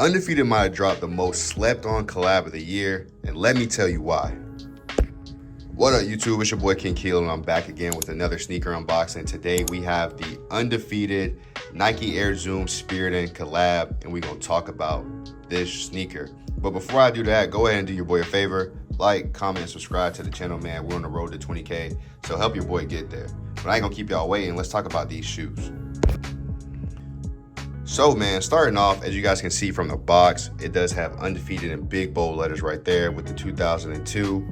Undefeated might have dropped the most slept on collab of the year, and let me tell you why. What up YouTube, it's your boy King Keel, and I'm back again with another sneaker unboxing. Today we have the Undefeated Nike Air Zoom Spiridon collab, and we're gonna talk about this sneaker. But before I do that, go ahead and do your boy a favor. Like, comment, subscribe to the channel, man. We're on the road to 20K, so help your boy get there. But I ain't gonna keep y'all waiting. Let's talk about these shoes. So man, starting off, as you guys can see from the box, it does have Undefeated in big bold letters right there with the 2002,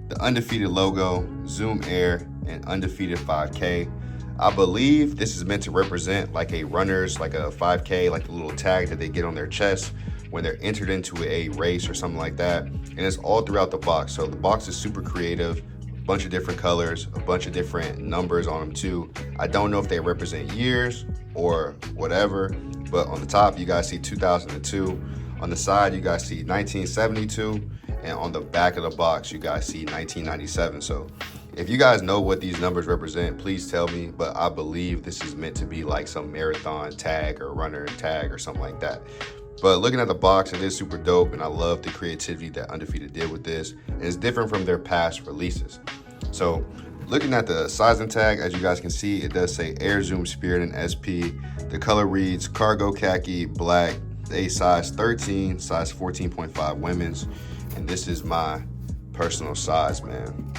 the Undefeated logo, Zoom Air, and Undefeated 5K. I believe this is meant to represent like a runner's, like a 5K, like the little tag that they get on their chest when they're entered into a race or something like that. And it's all throughout the box. So the box is super creative, a bunch of different colors, a bunch of different numbers on them too. I don't know if they represent years or whatever, but on the top you guys see 2002, on the side you guys see 1972, and on the back of the box you guys see 1997. So if you guys know what these numbers represent, please tell me, but I believe this is meant to be like some marathon tag or runner tag or something like that. But looking at the box, it is super dope, and I love the creativity that Undefeated did with this, and it's different from their past releases. So looking at the sizing tag, as you guys can see, it does say Air Zoom Spiridon SP. The color reads cargo khaki black, a size 13, size 14.5 women's, and this is my personal size, man.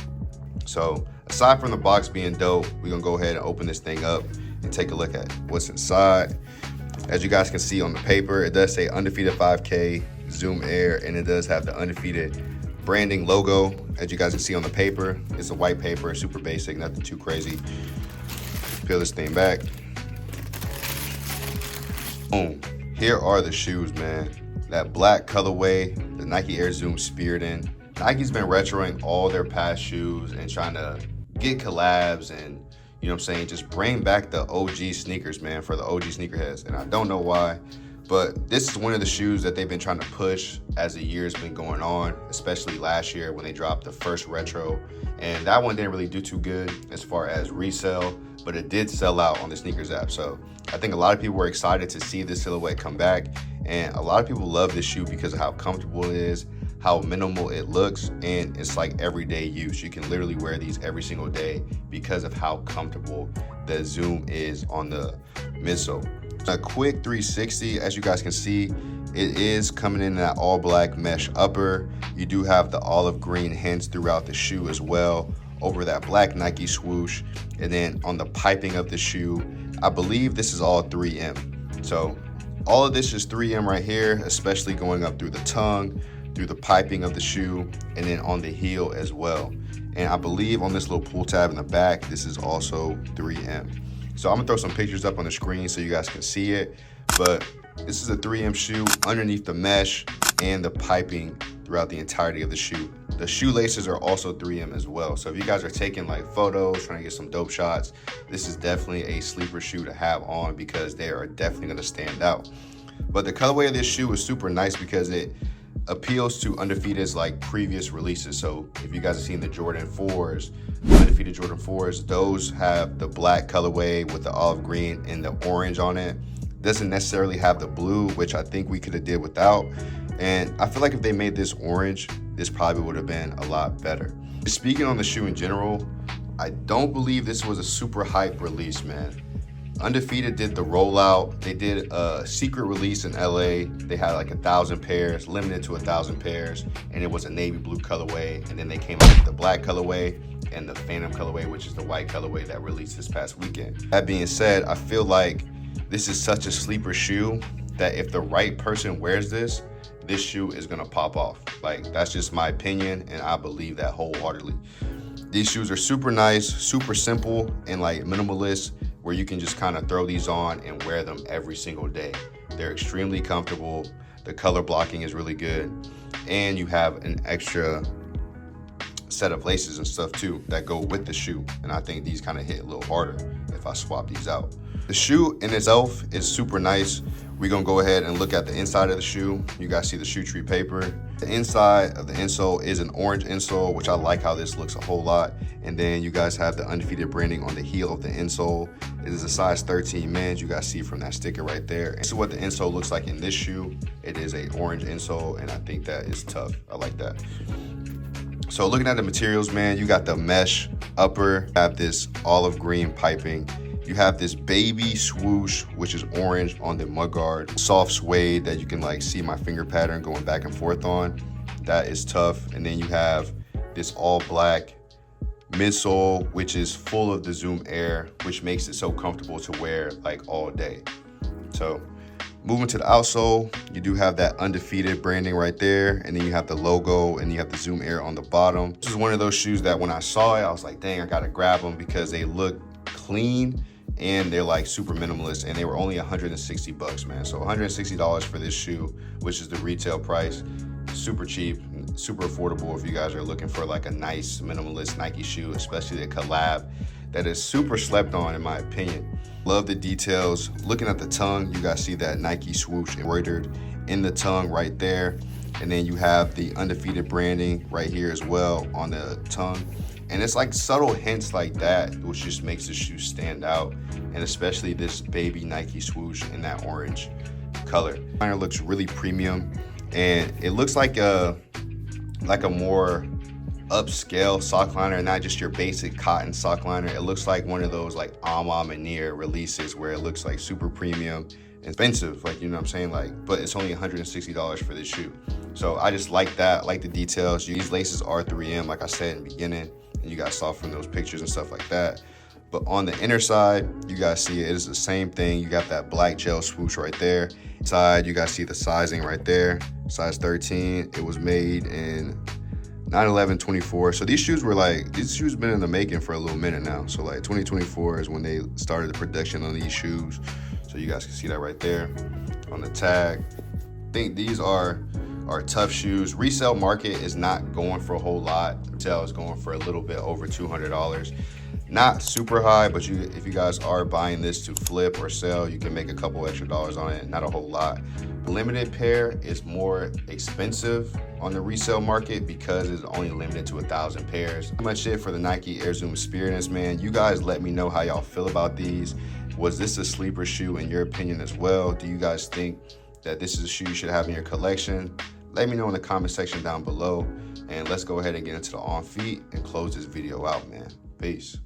So aside from the box being dope, we're gonna go ahead and open this thing up and take a look at what's inside. As you guys can see on the paper, it does say Undefeated 5K, Zoom Air, and it does have the Undefeated branding logo. As you guys can see on the paper, it's a white paper, super basic, nothing too crazy. Peel this thing back. Boom. Here are the shoes, man. That black colorway, the Nike Air Zoom Spiridon. Nike's been retroing all their past shoes and trying to get collabs and, you know what I'm saying, just bring back the OG sneakers, man, for the OG sneakerheads. And I don't know why, but this is one of the shoes that they've been trying to push as the year's been going on, especially last year when they dropped the first retro. And that one didn't really do too good as far as resale, but it did sell out on the sneakers app. So I think a lot of people were excited to see this silhouette come back. And a lot of people love this shoe because of how comfortable it is, how minimal it looks, and it's like everyday use. You can literally wear these every single day because of how comfortable the Zoom is on the midsole. A quick 360, as you guys can see, it is coming in that all black mesh upper. You do have the olive green hints throughout the shoe as well, over that black Nike swoosh. And then on the piping of the shoe, I believe this is all 3M. So all of this is 3M right here, especially going up through the tongue, through the piping of the shoe, and then on the heel as well. And I believe on this little pull tab in the back, this is also 3M. So I'm gonna throw some pictures up on the screen so you guys can see it. But this is a 3M shoe underneath the mesh and the piping throughout the entirety of the shoe. The shoelaces are also 3M as well. So if you guys are taking like photos, trying to get some dope shots, this is definitely a sleeper shoe to have on because they are definitely gonna stand out. But the colorway of this shoe is super nice because it appeals to Undefeated's like previous releases. So if you guys have seen the Jordan 4s, Undefeated Jordan 4s, those have the black colorway with the olive green and the orange on it. Doesn't necessarily have the blue, which I think we could have did without. And I feel like if they made this orange, this probably would have been a lot better. Speaking on the shoe in general, I don't believe this was a super hype release, man. Undefeated did the rollout. They did a secret release in LA. They had like 1,000 pairs, limited to 1,000 pairs, and it was a navy blue colorway. And then they came out with the black colorway and the Phantom colorway, which is the white colorway that released this past weekend. That being said, I feel like this is such a sleeper shoe that if the right person wears this shoe is gonna pop off. Like, that's just my opinion, and I believe that wholeheartedly. These shoes are super nice, super simple, and like minimalist, where you can just kind of throw these on and wear them every single day. They're extremely comfortable. The color blocking is really good. And you have an extra set of laces and stuff too that go with the shoe. And I think these kind of hit a little harder, if if I swap these out. The shoe in itself is super nice. We're gonna go ahead and look at the inside of the shoe. You guys see the shoe tree paper. The inside of the insole is an orange insole, which I like how this looks a whole lot. And then you guys have the Undefeated branding on the heel of the insole. It is a size 13 men's. You guys see from that sticker right there. This is what the insole looks like in this shoe. It is an orange insole, and I think that is tough. I like that. So looking at the materials, man, you got the mesh upper, you have this olive green piping. You have this baby swoosh, which is orange on the mudguard. Soft suede that you can like see my finger pattern going back and forth on. That is tough. And then you have this all black midsole, which is full of the Zoom Air, which makes it so comfortable to wear like all day. So moving to the outsole, you do have that Undefeated branding right there. And then you have the logo and you have the Zoom Air on the bottom. This is one of those shoes that when I saw it, I was like, dang, I gotta grab them because they look clean and they're like super minimalist, and they were only 160 bucks, man. So $160 for this shoe, which is the retail price. Super cheap, super affordable if you guys are looking for like a nice minimalist Nike shoe, especially a collab that is super slept on in my opinion. Love the details. Looking at the tongue, you guys see that Nike swoosh embroidered in the tongue right there. And then you have the Undefeated branding right here as well on the tongue. And it's like subtle hints like that, which just makes the shoe stand out. And especially this baby Nike swoosh in that orange color. Liner looks really premium, and it looks like a more upscale sock liner, not just your basic cotton sock liner. It looks like one of those like Ama Manir releases where it looks like super premium, expensive, like, you know what I'm saying, like, but it's only $160 for this shoe. So I just like that. I like the details. These laces are 3M, like I said in the beginning, and you guys saw from those pictures and stuff like that. But on the inner side, you guys see it is the same thing. You got that black gel swoosh right there. Inside, you guys see the sizing right there, size 13. It was made in 9/11/24. So these shoes been in the making for a little minute now. So like 2024 is when they started the production on these shoes. So you guys can see that right there on the tag. I think these are tough shoes. Resale market is not going for a whole lot. Retail is going for a little bit over $200. Not super high, but if you guys are buying this to flip or sell, you can make a couple extra dollars on it, not a whole lot. Limited pair is more expensive on the resale market because it's only limited to 1,000 pairs. Pretty much it for the Nike Air Zoom Spiridons, man. You guys let me know how y'all feel about these. Was this a sleeper shoe in your opinion as well? Do you guys think that this is a shoe you should have in your collection? Let me know in the comment section down below, and let's go ahead and get into the on feet and close this video out, man. Peace.